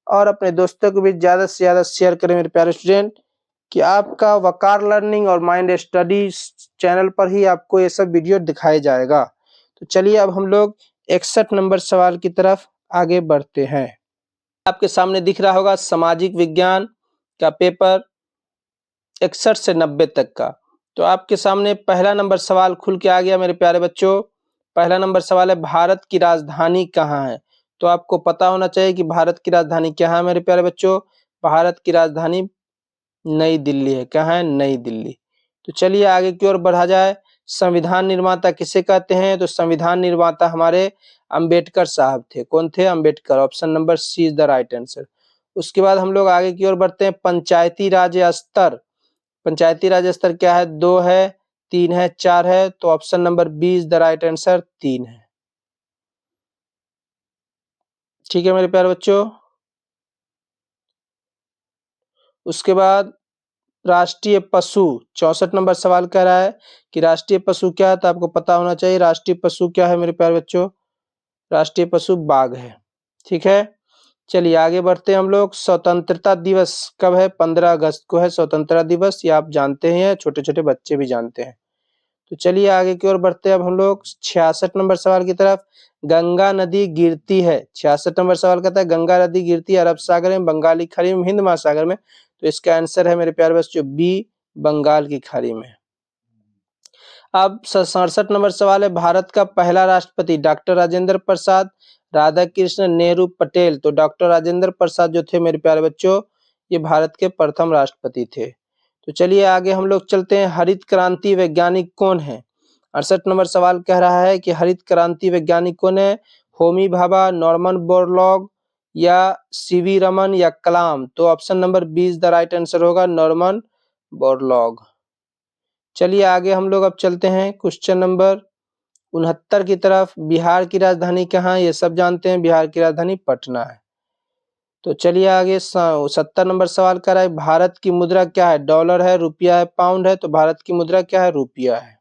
Speaker 1: और अपने दोस्तों को भी ज़्यादा से ज़्यादा शेयर करें मेरे प्यारे स्टूडेंट, कि आपका वकार लर्निंग और माइंड स्टडीज चैनल पर ही आपको ये सब वीडियो दिखाया जाएगा। तो चलिए अब हम लोग 61 नंबर सवाल की तरफ आगे बढ़ते हैं। आपके सामने दिख रहा होगा सामाजिक विज्ञान का पेपर 61 से 90 तक का। तो आपके सामने पहला नंबर सवाल खुल के आ गया मेरे प्यारे बच्चों। पहला नंबर सवाल है, भारत की राजधानी कहाँ है? तो आपको पता होना चाहिए कि भारत की राजधानी क्या है मेरे प्यारे बच्चों। भारत की राजधानी नई दिल्ली है। कहाँ है? नई दिल्ली। तो चलिए आगे की ओर बढ़ा जाए। संविधान निर्माता किसे कहते हैं? तो संविधान निर्माता हमारे अंबेडकर साहब थे। कौन थे? Ambedkar. Option number C is the right answer. उसके बाद हम लोग आगे की ओर बढ़ते हैं। पंचायती राज स्तर। पंचायती राज स्तर क्या है? 2 है, 3 है, 4 है? तो option number B is the right answer, 3 है। ठीक है मेरे प्यारे बच्चों। उसके बाद राष्ट्रीय पशु 64 नंबर सवाल कह रहा है कि राष्ट्रीय पशु क्या है? तो आपको पता होना चाहिए राष्ट्रीय पशु क्या है मेरे प्यारे बच्चों। राष्ट्रीय पशु बाघ है। ठीक है। चलिए आगे बढ़ते हैं हम लोग। स्वतंत्रता दिवस कब है? 15 अगस्त को है स्वतंत्रता दिवस। ये आप जानते हैं, छोटे छोटे बच्चे भी जानते हैं। तो चलिए आगे की ओर बढ़ते हैं अब हम लोग 66 नंबर सवाल की तरफ। गंगा नदी गिरती है, 66 नंबर सवाल कहता है गंगा नदी गिरती है अरब सागर में, बंगाली खाड़ी में, हिंद महासागर में? तो इसका आंसर है मेरे प्यारे बच्चों बी, बंगाल की खाड़ी में। अब 67 नंबर सवाल है, भारत का पहला राष्ट्रपति डॉक्टर राजेंद्र प्रसाद, राधा कृष्ण, नेहरू, पटेल? तो डॉक्टर राजेंद्र प्रसाद जो थे मेरे प्यारे बच्चों, ये भारत के प्रथम राष्ट्रपति थे। तो चलिए आगे हम लोग चलते हैं। हरित क्रांति वैज्ञानिक कौन है? 68 नंबर सवाल कह रहा है कि हरित क्रांति वैज्ञानिक कौन है? होमी भाभा, नॉर्मन बोरलॉग, या सीवी रमन, या कलाम? तो option number B is the right answer होगा, नॉर्मन बोरलॉग। चलिए आगे हम लोग अब चलते हैं क्वेश्चन नंबर 69 की तरफ। बिहार की राजधानी कहाँ है? ये सब जानते हैं, बिहार की राजधानी पटना है। तो चलिए आगे 70 नंबर सवाल कर रहा है, भारत की मुद्रा क्या है? डॉलर है, रुपया है, पाउंड है? तो भारत की मुद्रा क्या है? रुपया है।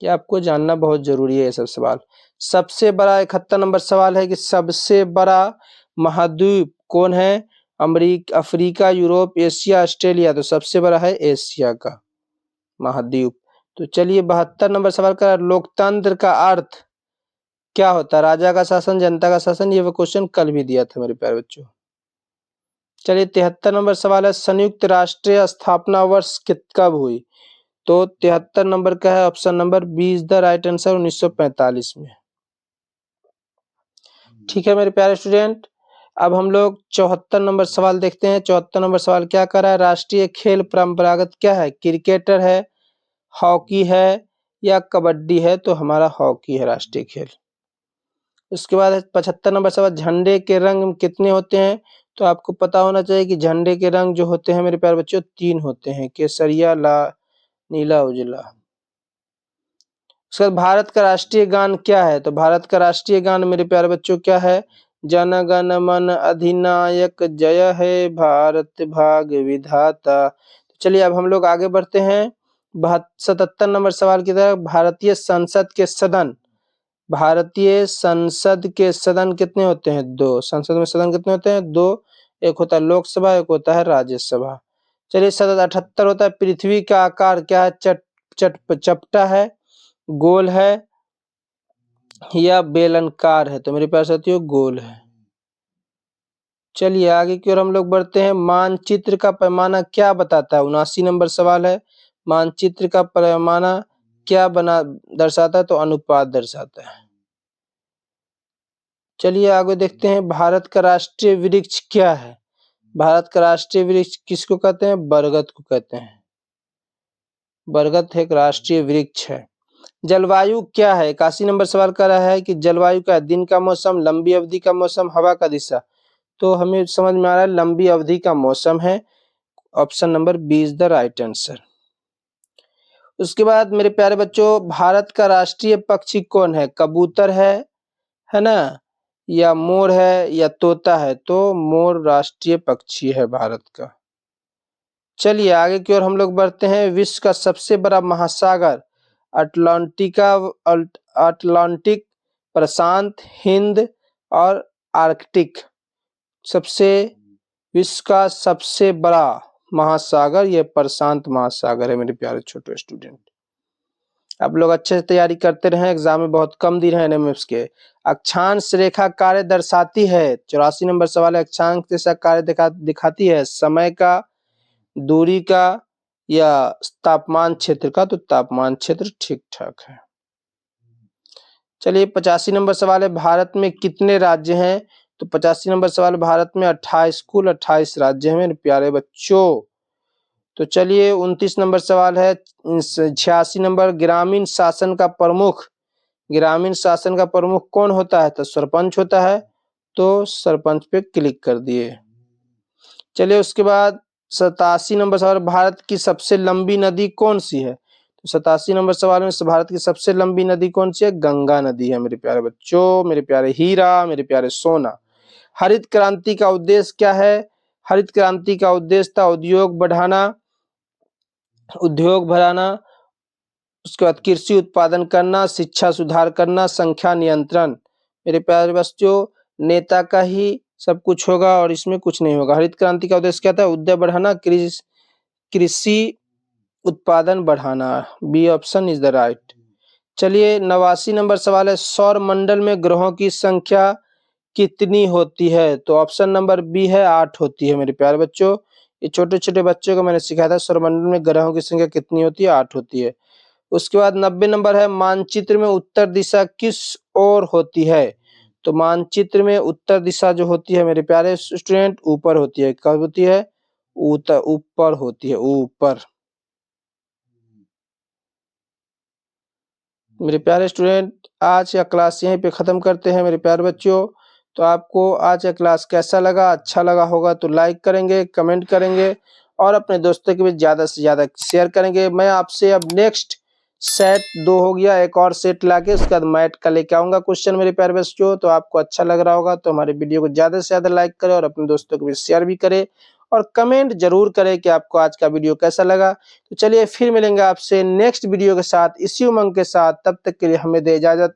Speaker 1: ये आपको जानना बहुत जरूरी है ये सब सवाल। सबसे बड़ा 71 नंबर सवाल है कि सबसे बड़ा महाद्वीप कौन है? Africa, Europe, Asia, Australia? तो सबसे बड़ा है एशिया का महाद्वीप। तो चलिए 72 नंबर सवाल का, लोकतंत्र का अर्थ क्या होता है? राजा का शासन, जनता का शासन? ये वो क्वेश्चन कल भी दिया था मेरे प्यारे बच्चों। चलिए 73 नंबर सवाल है, संयुक्त राष्ट्र स्थापना वर्ष कब हुई? तो 73 नंबर का है option number B is the right answer, 1945 में। ठीक है मेरे प्यारे स्टूडेंट। अब हम लोग 74 नंबर सवाल देखते हैं। 74 नंबर सवाल क्या कर रहा है? राष्ट्रीय खेल परंपरागत क्या है? क्रिकेटर है, हॉकी है, या कबड्डी है? तो हमारा हॉकी है राष्ट्रीय खेल। उसके बाद 75 नंबर सवाल, झंडे के रंग कितने होते हैं? तो आपको पता होना चाहिए कि झंडे के रंग जो होते हैं मेरे प्यारे बच्चों 3 होते हैं, केसरिया, नीला, उजला। उसके बाद भारत का राष्ट्रीय गान क्या है? तो भारत का राष्ट्रीय गान मेरे प्यारे बच्चों क्या है? जन गण मन अधिनायक जय हे भारत भाग्य विधाता। तो चलिए अब हम लोग आगे बढ़ते हैं 77 नंबर सवाल की तरफ। भारतीय संसद के सदन, भारतीय संसद के सदन कितने होते हैं? 2। संसद में सदन कितने होते हैं? 2। एक होता है लोकसभा, एक होता है राज्यसभा। चलिए 78 होता है पृथ्वी का आकार क्या है? चपटा है, गोल है या बेलनकार है? तो मेरे पास साथियों गोल है। चलिए आगे की ओर हम लोग बढ़ते हैं। मानचित्र का पैमाना क्या बताता है? 79 नंबर सवाल है। मानचित्र का पैमाना क्या दर्शाता है? तो अनुपात दर्शाता है। चलिए आगे देखते हैं। भारत का राष्ट्रीय वृक्ष क्या है? भारत का राष्ट्रीय वृक्ष किसको कहते हैं? बरगद को कहते हैं। बरगद एक राष्ट्रीय वृक्ष है। जलवायु क्या है? 81 नंबर सवाल कर रहा है कि जलवायु का दिन का मौसम, लंबी अवधि का मौसम, हवा का दिशा। तो हमें समझ में आ रहा है लंबी अवधि का मौसम है। Option number B is the right answer. उसके बाद मेरे प्यारे बच्चों, भारत का राष्ट्रीय पक्षी कौन है? कबूतर है ना, या मोर है, या तोता है? तो मोर राष्ट्रीय पक्षी है भारत का। चलिए आगे की ओर हम लोग बढ़ते हैं। विश्व का सबसे बड़ा महासागर, अटलांटिक, प्रशांत, हिंद और आर्कटिक। विश्व का सबसे बड़ा महासागर ये प्रशांत महासागर है मेरे प्यारे छोटे स्टूडेंट। आप लोग अच्छे से तैयारी करते रहे, एग्जाम में बहुत कम दिन है एनएमएस के। अक्षांश रेखा कार्य दर्शाती है, 84 नंबर सवाल है। अक्षांश रेखा कार्य दिखाती है समय का, दूरी का या तापमान क्षेत्र का? तो तापमान क्षेत्र ठीक ठाक है। चलिए 85 नंबर सवाल है। भारत में कितने राज्य हैं? तो 85 नंबर सवाल, भारत में 28 कुल 28 राज्य हैं मेरे प्यारे बच्चों। तो चलिए 29 नंबर सवाल है। 86 नंबर, ग्रामीण शासन का प्रमुख, ग्रामीण शासन का प्रमुख कौन होता है? तो सरपंच होता है। तो सरपंच पे क्लिक कर दिए। चलिए उसके बाद 87 नंबर सवाल, भारत की सबसे लंबी नदी कौन सी है? तो 87 नंबर सवाल में भारत की सबसे लंबी नदी कौन सी है? गंगा नदी है मेरे प्यारे बच्चों, मेरे प्यारे हीरा, मेरे प्यारे सोना। हरित क्रांति का उद्देश्य क्या है? हरित क्रांति का उद्देश्य था उद्योग बढ़ाना, उसके बाद कृषि उत्पादन करना, शिक्षा सुधार करना, संख्या नियंत्रण। मेरे प्यारे बच्चों, नेता का ही सब कुछ होगा और इसमें कुछ नहीं होगा। हरित क्रांति का उद्देश्य क्या था? उद्योग बढ़ाना, कृषि उत्पादन बढ़ाना। B option is the right. चलिए 89 नंबर सवाल है। सौर मंडल में ग्रहों की संख्या कितनी होती है? तो ऑप्शन नंबर बी है 8 होती है मेरे प्यारे बच्चों। ये छोटे छोटे बच्चों को मैंने सिखाया था सौर मंडल में ग्रहों की संख्या कितनी होती है? 8 होती है। उसके बाद 90 नंबर है। मानचित्र में उत्तर दिशा किस ओर होती है? तो मानचित्र में उत्तर दिशा जो होती है मेरे प्यारे स्टूडेंट ऊपर होती है। कब होती है? ऊपर होती है, ऊपर। मेरे प्यारे स्टूडेंट, आज का क्लास यहीं पे खत्म करते हैं मेरे प्यारे बच्चों। तो आपको आज का क्लास कैसा लगा? अच्छा लगा होगा तो लाइक करेंगे, कमेंट करेंगे और अपने दोस्तों के बीच ज्यादा से ज्यादा शेयर करेंगे। मैं आपसे अब नेक्स्ट सेट 2 हो गया, एक और सेट लाके उसके बाद मैथ का लेके आऊंगा क्वेश्चन मेरे प्यारे बच्चों। तो आपको अच्छा लग रहा होगा तो हमारे वीडियो को ज्यादा से ज्यादा लाइक करें और अपने दोस्तों के बीच शेयर भी करें और कमेंट जरूर करें कि आपको आज का वीडियो कैसा लगा। तो चलिए फिर मिलेंगे आपसे नेक्स्ट वीडियो के साथ इसी उमंग के साथ। तब तक के लिए हमें दे इजाजत।